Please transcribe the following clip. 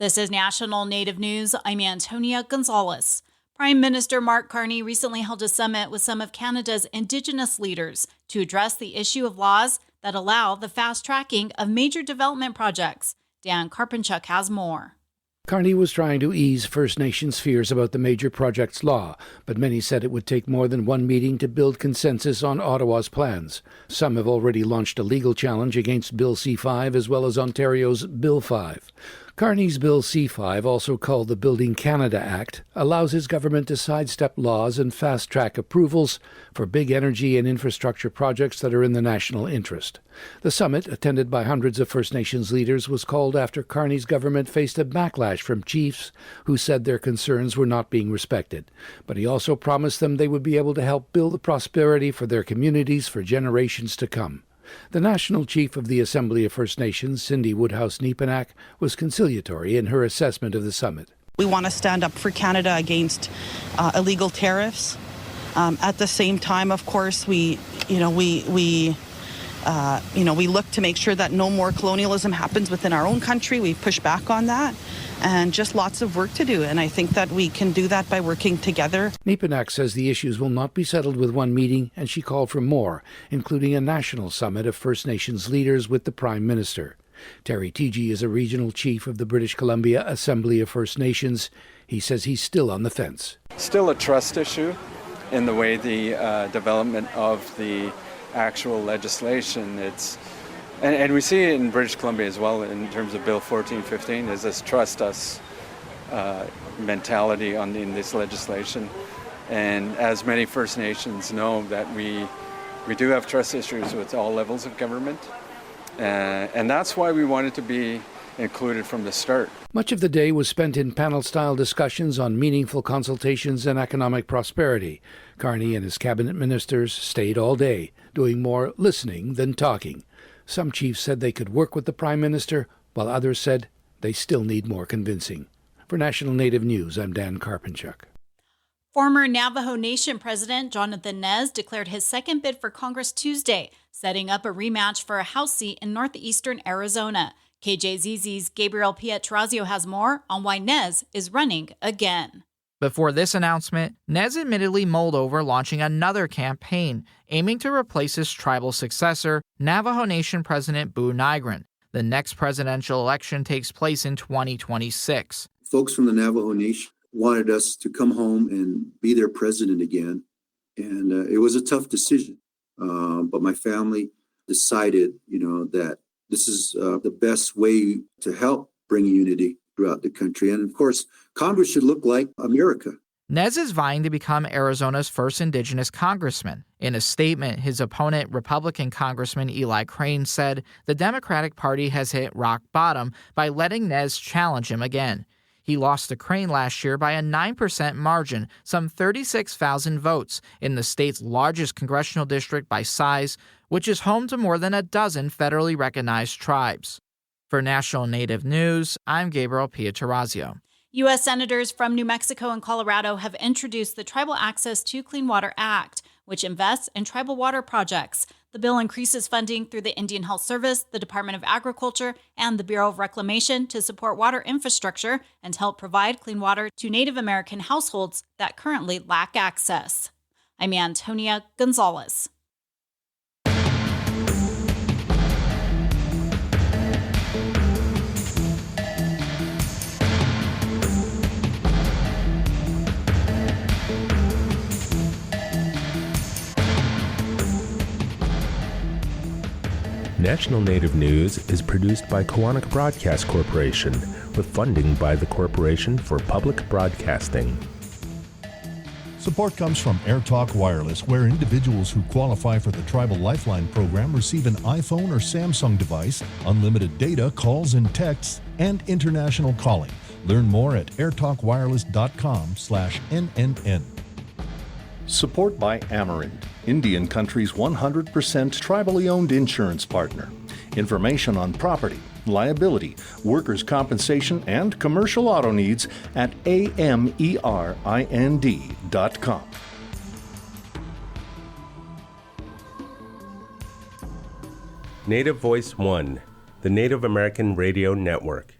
This is National Native News. I'm Antonia Gonzalez. Prime Minister Mark Carney recently held a summit with some of Canada's Indigenous leaders to address the issue of laws that allow the fast tracking of major development projects. Dan Karpinchuk has more. Carney was trying to ease First Nations fears about the major projects law, but many said it would take more than one meeting to build consensus on Ottawa's plans. Some have already launched a legal challenge against Bill C-5 as well as Ontario's Bill 5. Carney's Bill C-5, also called the Building Canada Act, allows his government to sidestep laws and fast-track approvals for big energy and infrastructure projects that are in the national interest. The summit, attended by hundreds of First Nations leaders, was called after Carney's government faced a backlash from chiefs who said their concerns were not being respected. But he also promised them they would be able to help build the prosperity for their communities for generations to come. The National Chief of the Assembly of First Nations, Cindy Woodhouse-Neepanak, was conciliatory in her assessment of the summit. We want to stand up for Canada against illegal tariffs. At the same time, of course, we look to make sure that no more colonialism happens within our own country. We push back on that, and just lots of work to do. And I think that we can do that by working together. Neepanak says the issues will not be settled with one meeting, and she called for more, including a national summit of First Nations leaders with the Prime Minister. Terry Teegee is a regional chief of the British Columbia Assembly of First Nations. He says he's still on the fence. Still a trust issue in the way the development of the actual legislation. And we see it in British Columbia as well in terms of Bill 1415, is this trust us mentality in this legislation. And as many First Nations know, that we do have trust issues with all levels of government. And that's why we wanted to be included from the start. Much of the day was spent in panel-style discussions on meaningful consultations and economic prosperity. Carney and his cabinet ministers stayed all day, doing more listening than talking. Some chiefs said they could work with the Prime Minister, while others said they still need more convincing. For National Native News, I'm Dan Karpinchuk. Former Navajo Nation President Jonathan Nez declared his second bid for Congress Tuesday, setting up a rematch for a House seat in northeastern Arizona. KJZZ's Gabriel Pietrorazio has more on why Nez is running again. Before this announcement, Nez admittedly mulled over launching another campaign, aiming to replace his tribal successor, Navajo Nation President Boo Nygren. The next presidential election takes place in 2026. Folks from the Navajo Nation wanted us to come home and be their president again, and it was a tough decision. But my family decided, that this is the best way to help bring unity throughout the country. And of course, Congress should look like America. Nez is vying to become Arizona's first Indigenous congressman. In a statement, his opponent, Republican Congressman Eli Crane, said the Democratic Party has hit rock bottom by letting Nez challenge him again. He lost to Crane last year by a 9% margin, some 36,000 votes, in the state's largest congressional district by size, which is home to more than a dozen federally recognized tribes. For National Native News, I'm Gabriel Pietrorazio. U.S. senators from New Mexico and Colorado have introduced the Tribal Access to Clean Water Act, which invests in tribal water projects. The bill increases funding through the Indian Health Service, the Department of Agriculture, and the Bureau of Reclamation to support water infrastructure and help provide clean water to Native American households that currently lack access. I'm Antonia Gonzalez. National Native News is produced by Koahnic Broadcast Corporation with funding by the Corporation for Public Broadcasting. Support comes from AirTalk Wireless, where individuals who qualify for the Tribal Lifeline program receive an iPhone or Samsung device, unlimited data, calls and texts, and international calling. Learn more at airtalkwireless.com/NNN. Support by Amerant, Indian Country's 100% tribally owned insurance partner. Information on property, liability, workers' compensation, and commercial auto needs at AMERIND.com. Native Voice One, the Native American Radio Network.